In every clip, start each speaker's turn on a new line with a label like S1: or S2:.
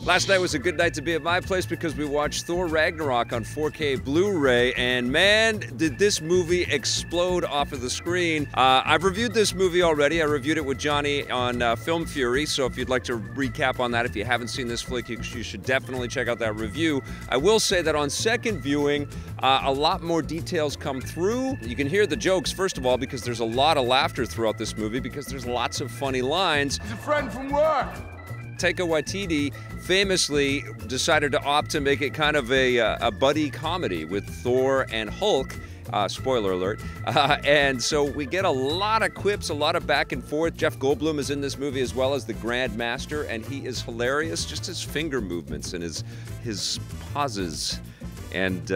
S1: Last night was a good night to be at my place because we watched Thor Ragnarok on 4K Blu-ray, and man, did this movie explode off of the screen. I've reviewed this movie already. I reviewed it with Johnny on Film Fury, so if you'd like to recap on that, if you haven't seen this flick, you should definitely check out that review. I will say that on second viewing, a lot more details come through. You can hear the jokes, first of all, because there's a lot of laughter throughout this movie because there's lots of funny lines.
S2: He's a friend from work.
S1: Taika Waititi famously decided to opt to make it kind of a buddy comedy with Thor and Hulk. Spoiler alert. And so we get a lot of quips, a lot of back and forth. Jeff Goldblum is in this movie as well as the Grand Master, and he is hilarious. Just his finger movements and his pauses. And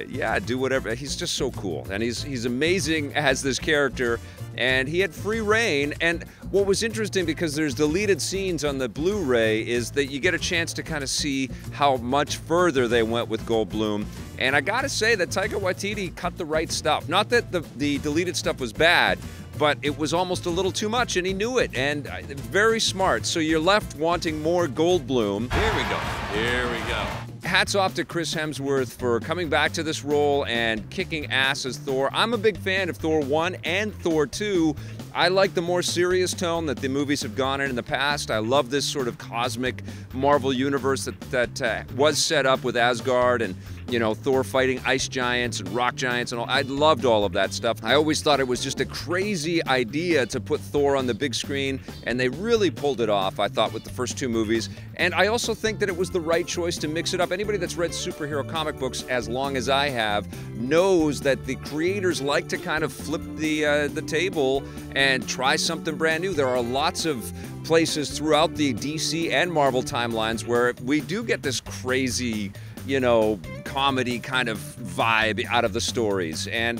S1: yeah, do whatever. He's just so cool, and he's amazing as this character. And he had free reign. And what was interesting, because there's deleted scenes on the Blu-ray, is that you get a chance to kind of see how much further they went with Goldblum. And I gotta say that Taika Waititi cut the right stuff. Not that the deleted stuff was bad, but it was almost a little too much, and he knew it. And very smart. So you're left wanting more Goldblum.
S2: Here we go. Here we go.
S1: Hats off to Chris Hemsworth for coming back to this role and kicking ass as Thor. I'm a big fan of Thor 1 and Thor 2. I like the more serious tone that the movies have gone in the past. I love this sort of cosmic Marvel universe that was set up with Asgard and, you know, Thor fighting ice giants and rock giants and all. I loved all of that stuff. I always thought it was just a crazy idea to put Thor on the big screen, and they really pulled it off, I thought, with the first two movies. And I also think that it was the right choice to mix it up. Anybody that's read superhero comic books as long as I have knows that the creators like to kind of flip the table and try something brand new. There are lots of places throughout the DC and Marvel timelines where we do get this crazy, you know, comedy kind of vibe out of the stories. And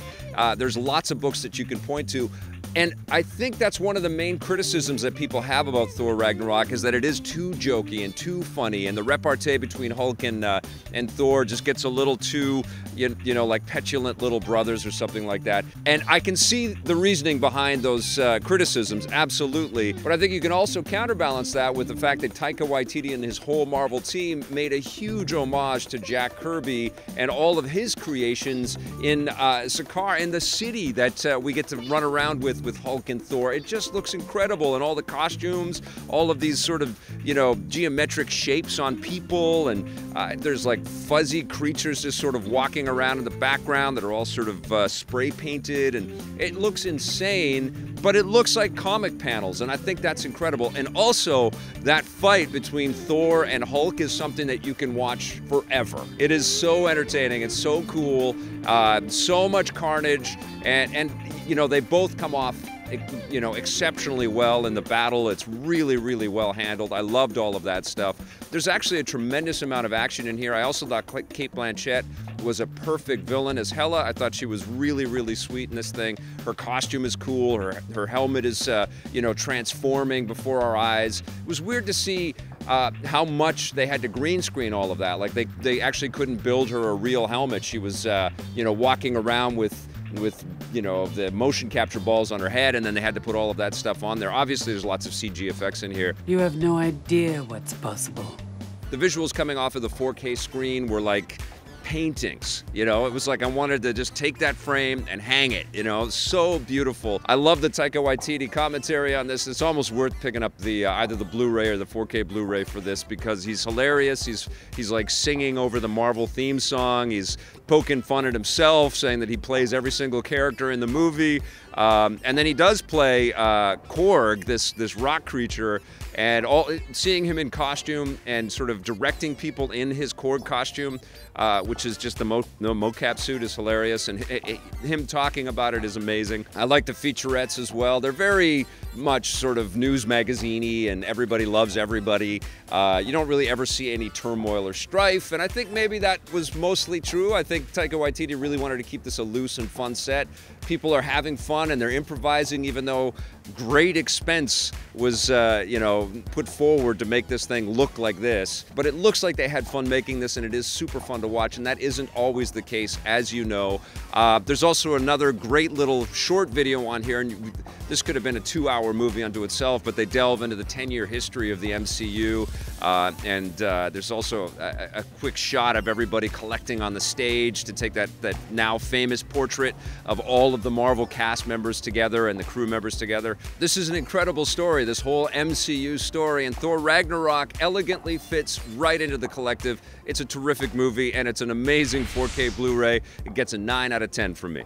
S1: there's lots of books that you can point to. And I think that's one of the main criticisms that people have about Thor Ragnarok, is that it is too jokey and too funny, and the repartee between Hulk and Thor just gets a little too, you know, like petulant little brothers or something like that. And I can see the reasoning behind those criticisms, absolutely. But I think you can also counterbalance that with the fact that Taika Waititi and his whole Marvel team made a huge homage to Jack Kirby and all of his creations in Sakaar, in the city that we get to run around with Hulk and Thor. It just looks incredible, and all the costumes, all of these sort of, you know, geometric shapes on people, and there's like fuzzy creatures just sort of walking around in the background that are all sort of spray painted, and it looks insane, but it looks like comic panels, and I think that's incredible. And also, that fight between Thor and Hulk is something that you can watch forever. It is so entertaining, it's so cool, so much carnage, and you know, they both come off, you know, exceptionally well in the battle. It's really, really well handled. I loved all of that stuff. There's actually a tremendous amount of action in here. I also thought Cate Blanchett was a perfect villain as Hela. I thought she was really, really sweet in this thing. Her costume is cool. Her helmet is, you know, transforming before our eyes. It was weird to see how much they had to green screen all of that. Like they actually couldn't build her a real helmet. She was, you know, walking around with, you know, the motion capture balls on her head, and then they had to put all of that stuff on there. Obviously, there's lots of CG effects in here.
S3: You have no idea what's possible.
S1: The visuals coming off of the 4K screen were like paintings, you know? It was like I wanted to just take that frame and hang it, you know? So beautiful. I love the Taika Waititi commentary on this. It's almost worth picking up the either the Blu-ray or the 4K Blu-ray for this, because he's hilarious. He's like singing over the Marvel theme song. He's poking fun at himself, saying that he plays every single character in the movie. And then he does play Korg, this rock creature, and seeing him in costume and sort of directing people in his Korg costume, which is just the mocap suit, is hilarious, and him talking about it is amazing. I like the featurettes as well. They're very much sort of news magazine-y, and everybody loves everybody. You don't really ever see any turmoil or strife, and I think maybe that was mostly true. I think Taika Waititi really wanted to keep this a loose and fun set. People are having fun and they're improvising, even though great expense was, you know, put forward to make this thing look like this. But it looks like they had fun making this, and it is super fun to watch, and that isn't always the case, as you know. There's also another great little short video on here, and this could have been a 2-hour 2-hour movie unto itself, but they delve into the 10-year history of the MCU. There's also a quick shot of everybody collecting on the stage to take that now famous portrait of all of the Marvel cast members together and the crew members together. This is an incredible story, this whole MCU story, and Thor Ragnarok elegantly fits right into the collective. It's a terrific movie, and it's an amazing 4K Blu-ray. It gets a 9 out of 10 from me.